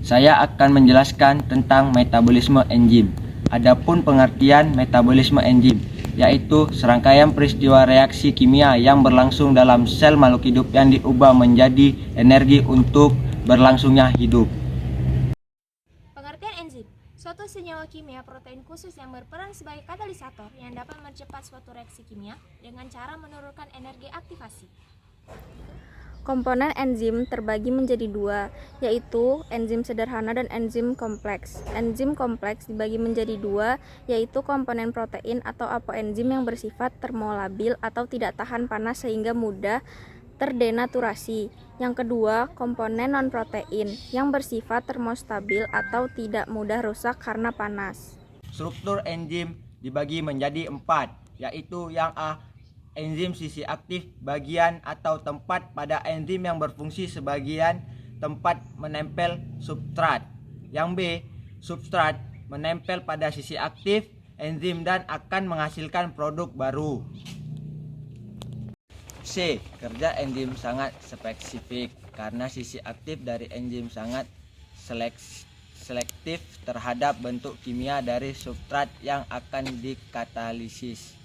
saya akan menjelaskan tentang metabolisme enzim. Adapun pengertian metabolisme enzim, yaitu serangkaian peristiwa reaksi kimia yang berlangsung dalam sel makhluk hidup yang diubah menjadi energi untuk berlangsungnya hidup. Pengertian enzim, suatu senyawa kimia protein khusus yang berperan sebagai katalisator yang dapat mempercepat suatu reaksi kimia dengan cara menurunkan energi aktivasi. Komponen enzim terbagi menjadi dua, yaitu enzim sederhana dan enzim kompleks. Enzim kompleks dibagi menjadi dua, yaitu komponen protein atau apoenzim yang bersifat termolabil atau tidak tahan panas sehingga mudah terdenaturasi. Yang kedua, komponen non-protein yang bersifat termostabil atau tidak mudah rusak karena panas. Struktur enzim dibagi menjadi 4, yaitu yang A, enzim sisi aktif bagian atau tempat pada enzim yang berfungsi sebagian tempat menempel substrat. Yang B, substrat menempel pada sisi aktif enzim dan akan menghasilkan produk baru. C, kerja enzim sangat spesifik karena sisi aktif dari enzim sangat selektif terhadap bentuk kimia dari substrat yang akan dikatalisis.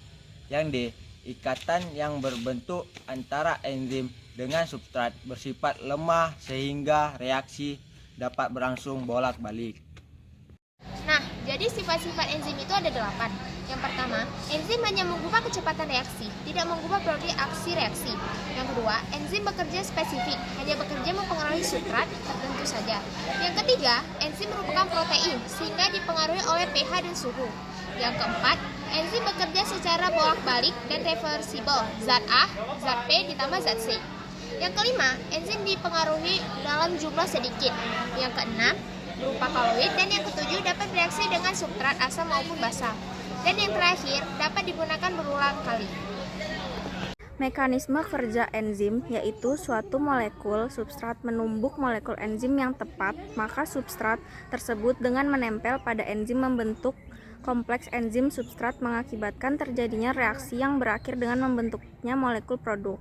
Yang D, ikatan yang berbentuk antara enzim dengan substrat bersifat lemah sehingga reaksi dapat berlangsung bolak-balik. Nah, jadi sifat-sifat enzim itu ada 8. Yang pertama, enzim hanya mengubah kecepatan reaksi, tidak mengubah produk aksi reaksi. Yang kedua, enzim bekerja spesifik, hanya bekerja mempengaruhi substrat tertentu saja. Yang ketiga, enzim merupakan protein, sehingga dipengaruhi oleh pH dan suhu. Yang keempat, enzim bekerja secara bolak-balik dan reversibel, zat A, zat P ditambah zat C. Yang kelima, enzim dipengaruhi dalam jumlah sedikit. Yang keenam, berupa koloid, dan yang ketujuh dapat bereaksi dengan substrat asam maupun basa. Dan yang terakhir dapat digunakan berulang kali. Mekanisme kerja enzim yaitu suatu molekul substrat menumbuk molekul enzim yang tepat, maka substrat tersebut dengan menempel pada enzim membentuk kompleks enzim substrat mengakibatkan terjadinya reaksi yang berakhir dengan membentuknya molekul produk.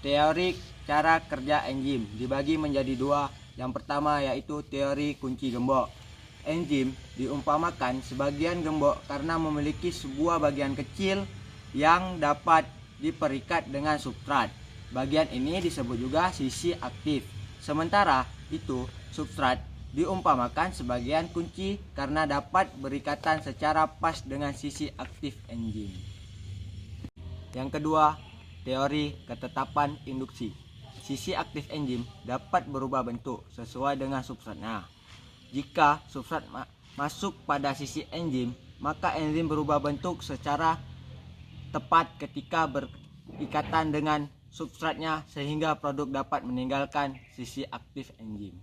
Teori cara kerja enzim dibagi menjadi 2. Yang pertama yaitu teori kunci gembok. Enzim diumpamakan sebagian gembok karena memiliki sebuah bagian kecil yang dapat diperikat dengan substrat. Bagian ini disebut juga sisi aktif. Sementara itu, substrat diumpamakan sebagian kunci karena dapat berikatan secara pas dengan sisi aktif enzim. Yang kedua, teori ketetapan induksi. Sisi aktif enzim dapat berubah bentuk sesuai dengan substratnya. Jika substrat masuk pada sisi enzim, maka enzim berubah bentuk secara tepat ketika berikatan dengan substratnya sehingga produk dapat meninggalkan sisi aktif enzim.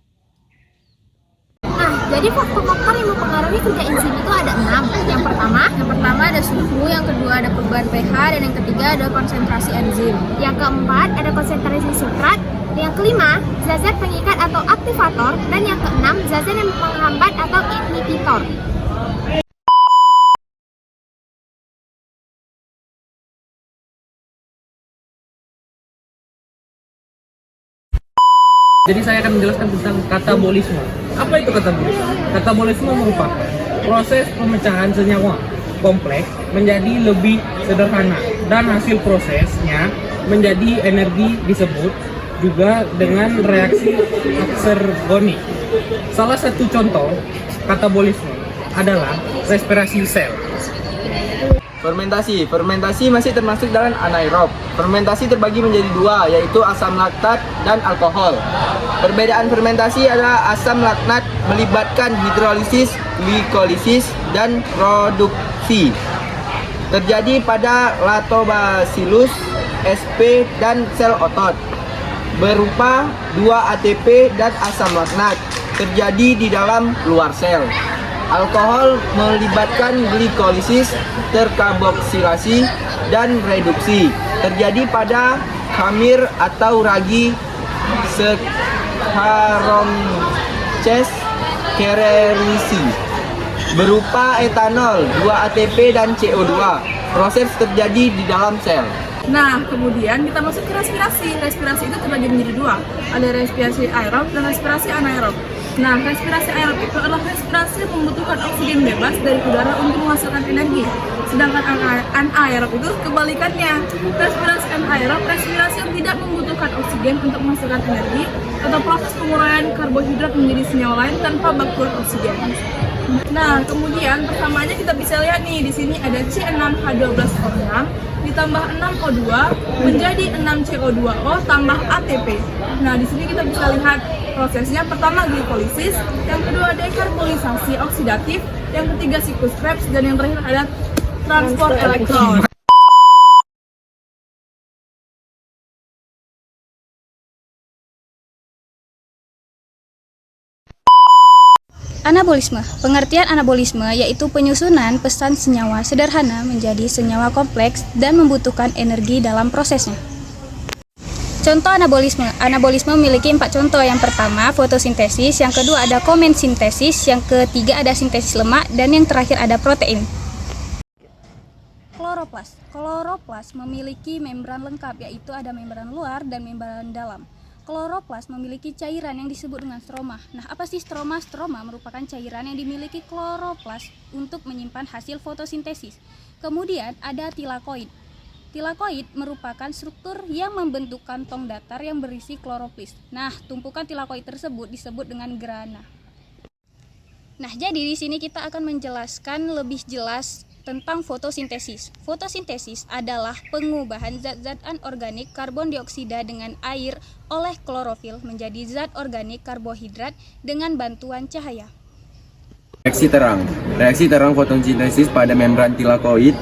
Nah, jadi faktor-faktor yang mempengaruhi kerja enzim itu ada 6. Yang pertama ada suhu, yang kedua ada perubahan pH, dan yang ketiga ada konsentrasi enzim. Yang keempat ada konsentrasi substrat. Yang kelima, zat-zat pengikat atau aktivator, dan yang keenam, zat-zat yang menghambat atau inhibitor. Jadi saya akan menjelaskan tentang katabolisme. Apa itu katabolisme? Katabolisme merupakan proses pemecahan senyawa kompleks menjadi lebih sederhana dan hasil prosesnya menjadi energi disebut juga dengan reaksi eksergonik. Salah satu contoh katabolisme adalah respirasi sel. Fermentasi masih termasuk dalam anaerob. Fermentasi terbagi menjadi 2, yaitu asam laktat dan alkohol. Perbedaan fermentasi adalah asam laktat melibatkan hidrolisis, glikolisis, dan produksi. Terjadi pada Lactobacillus sp dan sel otot. Berupa 2 ATP dan asam laktat. Terjadi di dalam luar sel. Alkohol melibatkan glikolisis, terkarboksilasi, dan reduksi. Terjadi pada khamir atau ragi Saccharomyces cerevisiae. Berupa etanol, 2 ATP dan CO2. Proses terjadi di dalam sel. Nah, kemudian kita masuk ke respirasi. Respirasi itu terbagi menjadi dua. Ada respirasi aerob dan respirasi anaerob. Nah, respirasi aerob itu adalah respirasi yang membutuhkan oksigen bebas dari udara untuk menghasilkan energi. Sedangkan anaerob itu kebalikannya. Respirasi anaerob, respirasi yang tidak membutuhkan oksigen untuk menghasilkan energi atau proses penguraian karbohidrat menjadi senyawa lain tanpa bantuan oksigen. Nah, kemudian pertamanya kita bisa lihat nih, di sini ada C6H12O6 ditambah 6O2 menjadi 6CO2O tambah ATP. Nah, di sini kita bisa lihat prosesnya. Pertama glikolisis, yang kedua dekarbolisasi oksidatif, yang ketiga siklus Krebs, dan yang terakhir ada transport elektron. Anabolisme. Pengertian anabolisme yaitu penyusunan pesan senyawa sederhana menjadi senyawa kompleks dan membutuhkan energi dalam prosesnya. Contoh anabolisme. Anabolisme memiliki 4 contoh. Yang pertama, fotosintesis, yang kedua ada komensintesis, yang ketiga ada sintesis lemak, dan yang terakhir ada protein. Kloroplas. Kloroplas memiliki membran lengkap, yaitu ada membran luar dan membran dalam. Kloroplas memiliki cairan yang disebut dengan stroma. Nah, apa sih stroma? Stroma merupakan cairan yang dimiliki kloroplas untuk menyimpan hasil fotosintesis. Kemudian ada tilakoid. Tilakoid merupakan struktur yang membentuk kantong datar yang berisi kloroplas. Nah, tumpukan tilakoid tersebut disebut dengan grana. Nah, jadi di sini kita akan menjelaskan lebih jelas tentang fotosintesis. Fotosintesis adalah pengubahan zat-zat anorganik karbon dioksida dengan air oleh klorofil menjadi zat organik karbohidrat dengan bantuan cahaya. Reaksi terang. Reaksi terang fotosintesis pada membran tilakoid.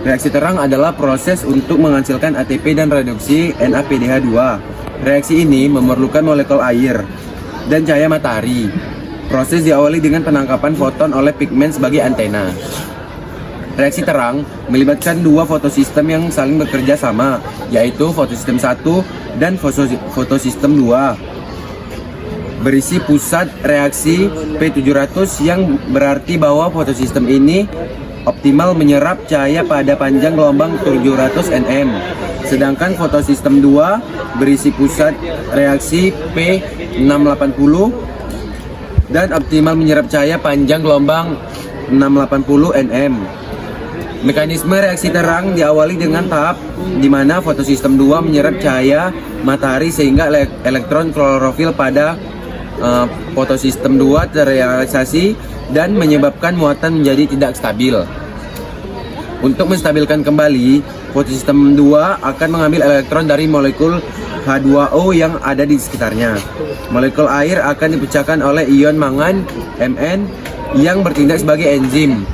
Reaksi terang adalah proses untuk menghasilkan ATP dan reduksi NADPH2. Reaksi ini memerlukan molekul air dan cahaya matahari. Proses diawali dengan penangkapan foton oleh pigmen sebagai antena. Reaksi terang melibatkan dua fotosistem yang saling bekerja sama, yaitu fotosistem 1 dan fotosistem 2. Berisi pusat reaksi P700 yang berarti bahwa fotosistem ini optimal menyerap cahaya pada panjang gelombang 700 nm. Sedangkan fotosistem 2 berisi pusat reaksi P680 dan optimal menyerap cahaya panjang gelombang 680 nm. Mekanisme reaksi terang diawali dengan tahap di mana fotosistem 2 menyerap cahaya matahari sehingga elektron klorofil pada fotosistem 2 terrealisasi dan menyebabkan muatan menjadi tidak stabil. Untuk menstabilkan kembali, fotosistem 2 akan mengambil elektron dari molekul H2O yang ada di sekitarnya. Molekul air akan dipecahkan oleh ion mangan Mn yang bertindak sebagai enzim.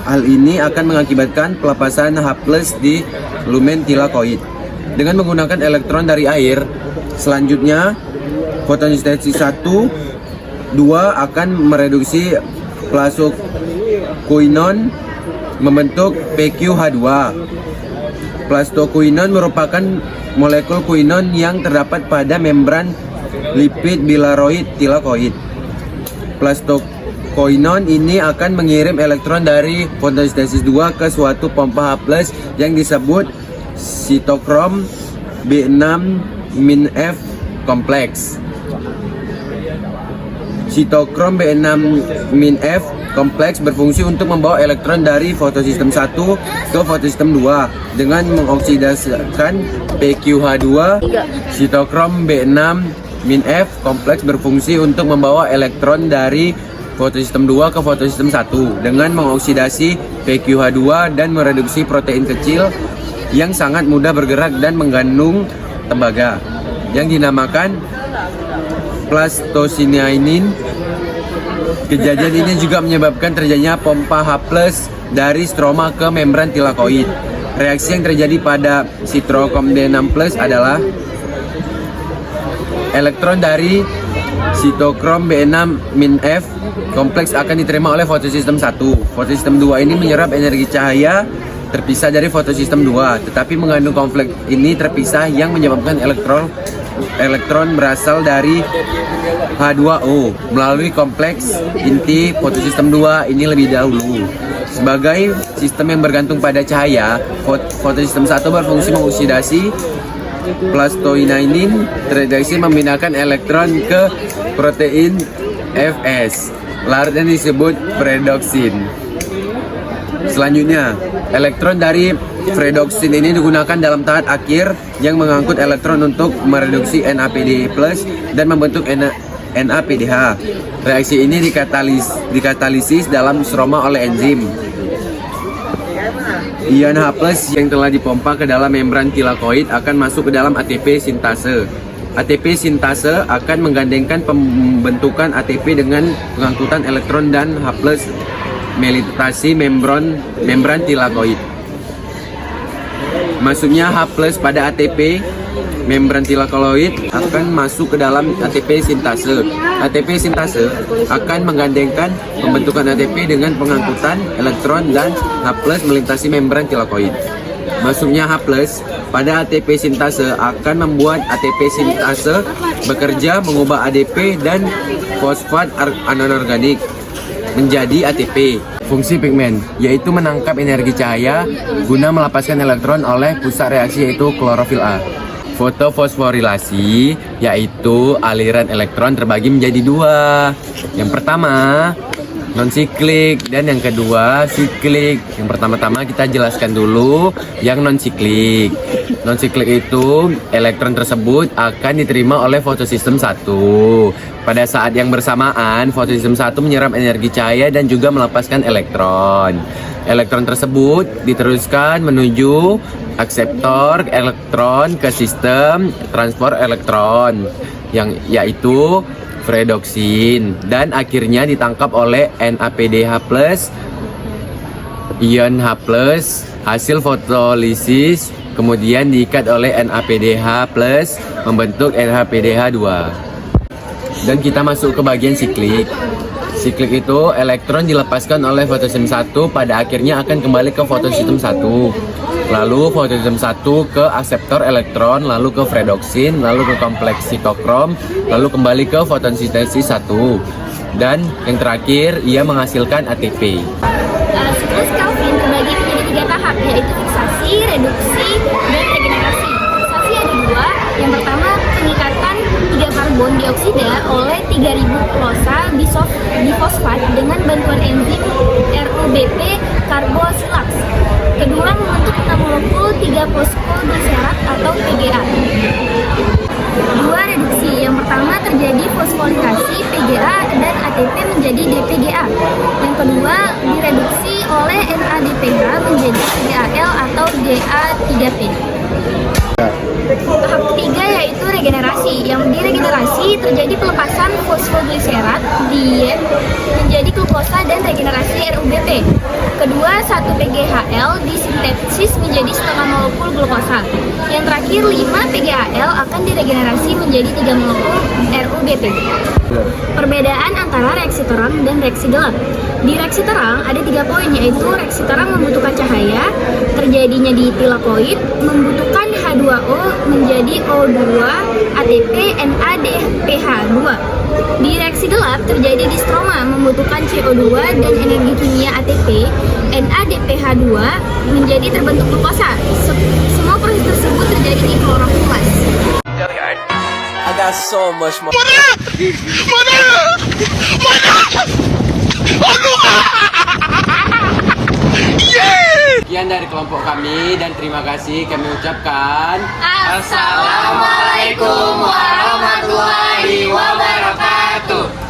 Hal ini akan mengakibatkan pelepasan H+ di lumen tilakoid. Dengan menggunakan elektron dari air, selanjutnya fotosintesis 1, 2 akan mereduksi plastoquinone membentuk PQH2. Plastoquinone merupakan molekul quinone yang terdapat pada membran lipid bilaroid tilakoid. Plastoquinone ini akan mengirim elektron dari fotosintesis 2 ke suatu pompa H+ yang disebut sitokrom B6-F kompleks. Sitokrom B6-F kompleks berfungsi untuk membawa elektron dari fotosistem 1 ke fotosistem 2 dengan mengoksidasikan PQH2. Sitokrom B6-F kompleks berfungsi untuk membawa elektron dari fotosistem 2 ke fotosistem 1 dengan mengoksidasi PQH2 dan mereduksi protein kecil yang sangat mudah bergerak dan mengandung tembaga yang dinamakan plastocyanin. Kejadian ini juga menyebabkan terjadinya pompa H+ dari stroma ke membran tilakoid. Reaksi yang terjadi pada sitokrom B6+ adalah elektron dari sitokrom B6-F kompleks akan diterima oleh fotosistem 1. Fotosistem 2 ini menyerap energi cahaya terpisah dari fotosistem 2, tetapi mengandung kompleks ini terpisah yang menyebabkan elektron elektron berasal dari H2O melalui kompleks inti fotosistem 2 ini lebih dahulu. Sebagai sistem yang bergantung pada cahaya, fotosistem 1 berfungsi mengoksidasi plastoinainin, terreaksi memindahkan elektron ke protein Fs. Larut yang disebut predoksin. Selanjutnya, elektron dari predoksin ini digunakan dalam tahap akhir yang mengangkut elektron untuk mereduksi NAPD+ dan membentuk NAPDH. Reaksi ini dikatalisis dalam stroma oleh enzim. Ion H+ yang telah dipompa ke dalam membran tilakoid akan masuk ke dalam ATP sintase. ATP sintase akan menggandengkan pembentukan ATP dengan pengangkutan elektron dan H+ melintasi membran tilakoid. Masuknya H+ pada ATP membran tilakoid akan masuk ke dalam ATP sintase. ATP sintase akan menggandengkan pembentukan ATP dengan pengangkutan elektron dan H+ melintasi membran tilakoid. Masuknya H+ pada ATP sintase akan membuat ATP sintase bekerja mengubah ADP dan fosfat anorganik menjadi ATP. Fungsi pigmen yaitu menangkap energi cahaya guna melepaskan elektron oleh pusat reaksi yaitu klorofil A. Fotofosforilasi yaitu aliran elektron terbagi menjadi dua. Yang pertama non-siklik dan yang kedua siklik. Yang pertama-tama kita jelaskan dulu yang non-siklik. Non-siklik itu elektron tersebut akan diterima oleh fotosistem 1. Pada saat yang bersamaan, fotosistem 1 menyerap energi cahaya dan juga melepaskan elektron. Elektron tersebut diteruskan menuju akseptor elektron ke sistem transport elektron yang yaitu predoksin dan akhirnya ditangkap oleh NAPDH+, ion H+, hasil fotolisis kemudian diikat oleh NAPDH+, membentuk NAPDH2. Dan kita masuk ke bagian siklik. Siklik itu elektron dilepaskan oleh fotosistem 1 pada akhirnya akan kembali ke fotosistem 1. Lalu fotosistem 1 ke akseptor elektron, lalu ke predoksin, lalu ke kompleks sitokrom, lalu kembali ke fotosintesis 1. Dan yang terakhir ia menghasilkan ATP. Siklus Calvin terbagi menjadi 3 tahap, yaitu fiksasi, reduksi, dan regenerasi. Fiksasi ada 2. Yang pertama, pengikatan 3 karbon dioksida oleh 3000 plosa bifosfat dengan bantuan enzim RUBP karbosilaks. Kedua, membentuk 6 molekul 3 fosfoglycerat atau PGA. 2. Reduksi. Yang pertama terjadi fosforilasi PGA dan ATP menjadi DPGA. Yang kedua, direduksi oleh NADPH menjadi PGAL atau GA3P. Tahap ketiga yaitu regenerasi. Yang di regenerasi terjadi pelepasan fosfogliserat diet menjadi glukosa dan regenerasi RUBP. Kedua, 1-PGHL disintesis menjadi setengah molekul glukosa. Yang terakhir, 5-PGHL akan diregenerasi menjadi 3 molekul RUBP. Perbedaan antara reaksi terang dan reaksi gelap. Di reaksi terang ada 3 poin, yaitu reaksi terang membutuhkan cahaya, terjadinya di tilakoid, membutuhkan H2O menjadi O2, ATP, NADPH2. Di reaksi gelap terjadi di stroma, membutuhkan CO2 dan energi kimia ATP, NADPH2 menjadi terbentuk glukosa. Semua proses tersebut terjadi di kloroplast. I got so much more. Sekian dari kelompok kami dan terima kasih kami ucapkan. Assalamualaikum warahmatullahi wabarakatuh.